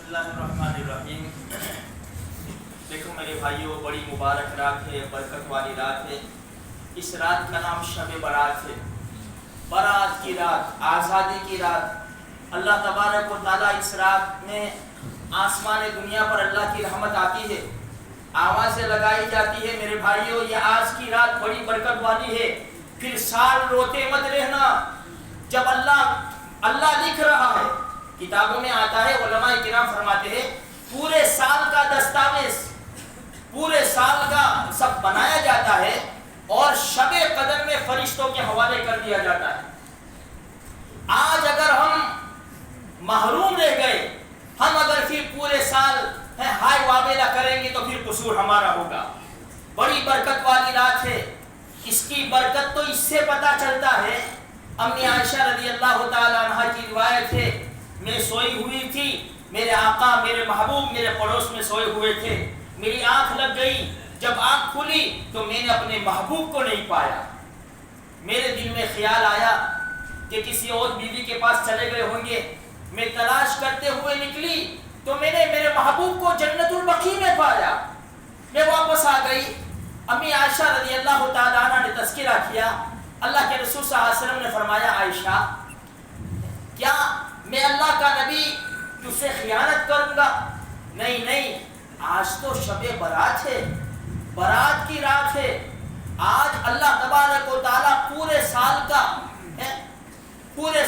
اللہ الرحمن الرحیم۔ دیکھو میرے بھائیوں، بڑی مبارک رات ہے، برکت والی رات ہے۔ اس رات کا نام شب برات ہے، برات کی رات، آزادی کی رات۔ اللہ تبارک و تعالیٰ اس رات میں آسمان دنیا پر اللہ کی رحمت آتی ہے، آوازیں لگائی جاتی ہے۔ میرے بھائیوں، یہ آج کی رات بڑی برکت والی ہے۔ پھر سال روتے مت رہنا جب اللہ لکھ رہا ہے۔ کتابوں میں آتا ہے، علماء کرام فرماتے ہیں پورے سال کا دستاویز، پورے سال کا سب بنایا جاتا ہے اور شب قدر میں فرشتوں کے حوالے کر دیا جاتا ہے۔ آج اگر ہم محروم رہ گئے، ہم اگر پھر پورے سال ہائے وابیلا کریں گے تو پھر قصور ہمارا ہوگا۔ بڑی برکت والی رات ہے۔ اس کی برکت تو اس سے پتہ چلتا ہے، امی عائشہ رضی اللہ تعالیٰ عنہ کی روایت ہے، میں سوئی ہوئی تھی، میرے آقا میرے محبوب میرے پڑوس میں سوئے ہوئے تھے، میری آنکھ لگ گئی، جب آنکھ کھلی تو میں نے اپنے محبوب کو نہیں پایا۔ میرے دل میں خیال آیا کہ کسی اور بیوی کے پاس چلے گئے ہوں گے۔ میں تلاش کرتے ہوئے نکلی تو میں نے میرے محبوب کو جنت البقیع میں پایا۔ میں واپس آ گئی۔ امی عائشہ رضی اللہ تعالیٰ عنہ نے تذکرہ کیا، اللہ کے رسول صلی اللہ علیہ وسلم نے فرمایا، عائشہ کیا میں اللہ کا نبی تجھ سے خیانت کروں گا؟ نہیں نہیں، آج تو شب برات ہے، برات کی رات ہے۔ آج اللہ تبارک و تعالیٰ پورے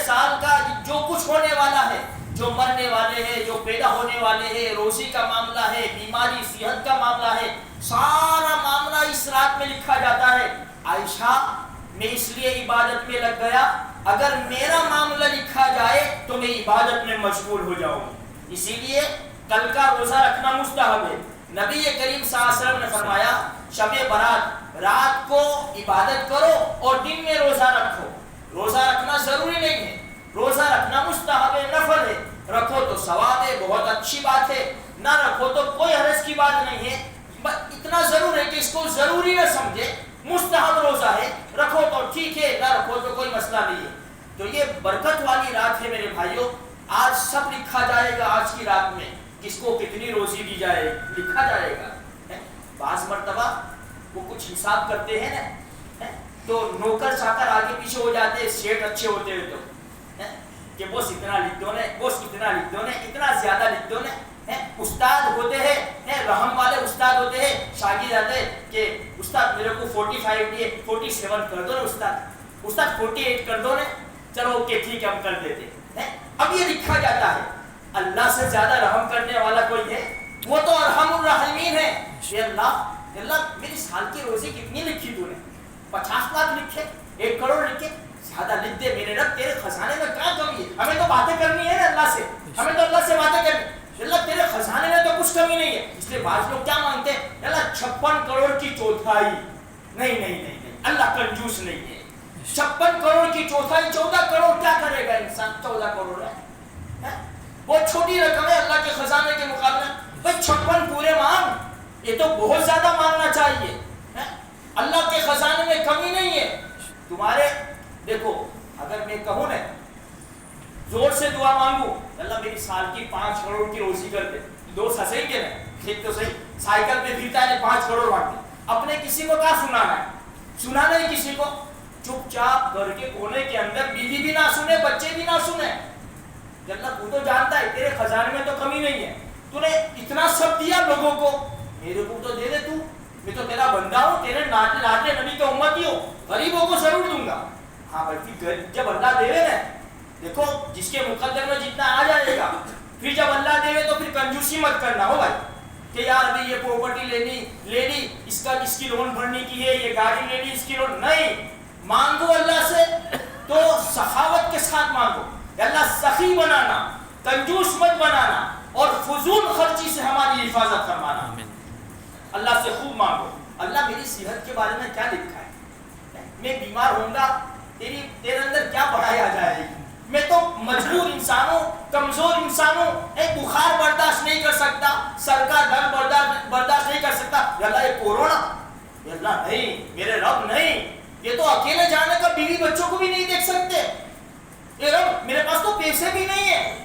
سال کا جو کچھ ہونے والا ہے، جو مرنے والے ہیں، جو پیدا ہونے والے ہیں، روزی کا معاملہ ہے، بیماری صحت کا معاملہ ہے، سارا معاملہ اس رات میں لکھا جاتا ہے۔ عائشہ میں اس لیے عبادت میں لگ گیا، اگر میرا معاملہ لکھا جائے تو میں عبادت میں مشغول ہو جاؤں۔ اسی لیے کل کا روزہ رکھنا مستحب ہے۔ نبی کریم صلی اللہ علیہ وسلم نے فرمایا، شب برات، رات کو عبادت کرو اور دن میں روزہ رکھو۔ روزہ رکھنا ضروری نہیں ہے، روزہ رکھنا مستحب ہے، نفل ہے۔ رکھو تو ثواب ہے، بہت اچھی بات ہے، نہ رکھو تو کوئی حرج کی بات نہیں ہے۔ اتنا ضرور ہے کہ اس کو ضروری نہ سمجھے، مستحب روزہ ہے، رکھو تو ٹھیک ہے، نہ رکھو تو کوئی مسئلہ نہیں ہے۔ تو یہ برکت والی رات ہے میرے بھائیوں۔ آج سب لکھا جائے گا، آج کی رات میں کس کو کتنی روزی دی جائے لکھا جائے گا۔ بعض مرتبہ وہ کچھ حساب کرتے ہیں نا، تو نوکر چاکر آگے پیچھے ہو جاتے ہیں، سیٹ اچھے ہوتے ہیں تو کہ بوس اتنا لکھ دو نے، بوس اتنا لکھ دو نے، اتنا زیادہ لکھ دو نے۔ استاد ہوتے ہیں، رحم والے استاد ہوتے ہیں، شاگرد آتے ہیں کہ استاد میرے کو 45 دیے، 47 کر دو نا استاد 48 کر دو نا، چلو اوکے ٹھیک ہے ہم کر دیتے ہیں۔ اب یہ لکھا جاتا ہے، اللہ سے زیادہ رحم کرنے والا کوئی ہے؟ وہ تو ارحم الراحمین ہے۔ یہ اللہ میری سال کی روزی کتنی لکھی تو نے؟ 50 لاکھ لکھے، 1 کروڑ لکھے، زیادہ لکھ دے میرے رب، تیرے خزانے میں کیا کمی ہے؟ ہمیں تو باتیں کرنی ہے نا اللہ سے، ہمیں تو اللہ سے باتیں کرنی۔ اللہ تیرے خزانے میں تو کچھ کمی نہیں ہے۔ اس لیے بعض لوگ کیا مانگتے ہیں، اللہ 56 کروڑ کی چوتھائی۔ نہیں، اللہ کنجوس نہیں ہے۔ 56 کروڑ کی چوتھائی، 14 کروڑ کیا کرے گا انسان؟ 14 کروڑ ہے بہت چھوٹی رقم ہے اللہ کے خزانے کے مقابلے۔ بھائی 56 پورے مانگ، یہ تو بہت زیادہ مانگنا چاہیے۔ اللہ کے خزانے میں کمی نہیں ہے تمہارے۔ دیکھو اگر میں کہوں نا، زور سے دعا مانگوں، اللہ میری سال کی 5 کروڑ کی روزی کر دے، دوست ہنسیں گے نا، ٹھیک تو صحیح، سائیکل پہ پھرتا ہے 5 کروڑ مانگتے، اپنے کسی کو کیا سنانا ہے؟ سنانا ہی کسی کو، چپ چاپ گھر کے کونے کے اندر، بیوی بھی نہ سنے، بچے بھی نہ سنے۔ اللہ تو جانتا ہے تیرے خزانے میں تو کمی نہیں ہے، تو نے اتنا سب دیا لوگوں کو، میرے کو تو دے دے تو، میں تو تیرا بندہ ہوں، تیرے لاڈلے نبی کا امتی ہوں، غریبوں کو ضرور دوں گا۔ ہاں بلکہ جب اللہ دے نا، دیکھو جس کے مقدر میں جتنا آ جائے گا، پھر جب اللہ دے تو پھر کنجوسی مت کرنا ہو بھائی، کہ یار ابھی یہ پراپرٹی لے لی، اس کی لون بھرنے کی ہے، یہ گاڑی لے لی، اس کی لون نہیں۔ مانگو اللہ سے تو سخاوت کے ساتھ مانگو، اللہ سخی بنانا، کنجوس مت بنانا، اور فضول خرچی سے ہماری حفاظت فرمانا۔ اللہ سے خوب مانگو، اللہ میری صحت کے بارے میں کیا لکھا ہے؟ میں بیمار ہوں گا، تیرے اندر کیا بڑھائی آ جائے گی؟ میں تو مجبور انسان ہوں، کمزور انسان ہوں، ایک بخار برداشت نہیں کر سکتا، سر کا درد برداشت نہیں کر سکتا۔ یا اللہ یہ کورونا، یا اللہ نہیں، میرے رب نہیں، یہ تو اکیلے جانے کا، بیوی بچوں کو بھی نہیں دیکھ سکتے، اے رب میرے پاس تو پیسے بھی نہیں ہے،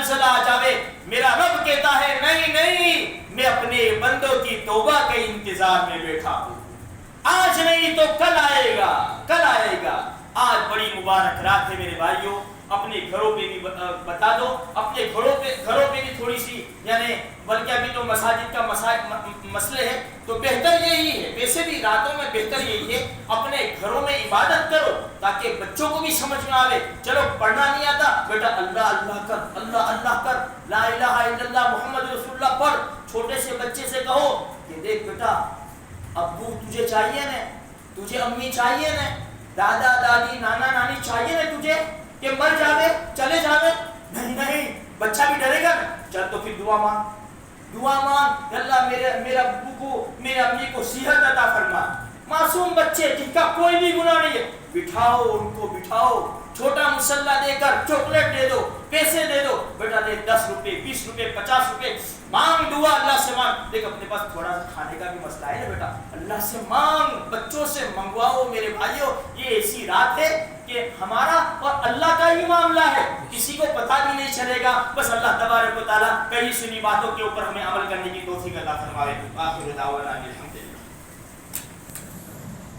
زلزلہ آ جاوے، میرا رب کہتا ہے نہیں نہیں، میں اپنے بندوں کی توبہ کے انتظار میں بیٹھا ہوں، آج نہیں تو کل آئے گا، کل آئے گا۔ آج بڑی مبارک رات ہے میرے بھائیوں، اپنے گھروں پہ بھی بتا دو، اپنے گھروں پہ بھی تھوڑی سی، یعنی بلکہ ابھی تو مساجد کا مسئلے ہے تو بہتر یہی ہے، ویسے بھی راتوں میں بہتر یہی ہے اپنے گھروں میں عبادت کرو تاکہ بچوں کو بھی سمجھ میں آوے۔ چلو پڑھنا نہیں آتا بیٹا اللہ اللہ کر، اللہ اللہ کر، لا الہ الا اللہ محمد رسول اللہ پڑھ۔ چھوٹے سے بچے سے کہو کہ دیکھ بیٹا ابو تجھے چاہیے نا، تجھے امی چاہیے نا، دادا دادی نانا نانی چاہیے نا تجھے کہ مر جاوے چلے جاوے؟ نہیں نہیں، بچہ بھی ڈرے گا نا، چل تو پھر دعا مانگ، دعا مانگ اللہ میرے ابو کو میرے امی کو صحت عطا فرما۔ معصوم بچے جن کا کوئی بھی گناہ نہیں ہے، بٹھاؤ ان کو، بٹھاؤ، چھوٹا مسلح دے کر چاکلیٹ دے دو، پیسے دے دو، بیٹا دے 10 روپے 20 روپے 50 روپے، مانگ دعا اللہ سے مانگ۔ دیکھ اپنے پاس تھوڑا سا کھانے کا بھی مسئلہ ہے نا بیٹا، اللہ سے مانگ، بچوں سے منگواؤ میرے بھائیوں۔ یہ ایسی رات ہے کہ ہمارا اور اللہ کا ہی معاملہ ہے، کسی کو پتہ بھی نہیں چلے گا، بس اللہ تبارک و تعالیٰ کہیں سنی باتوں کے اوپر ہمیں عمل کرنے کی توفیق عطا فرمائے۔ آخر دعوانا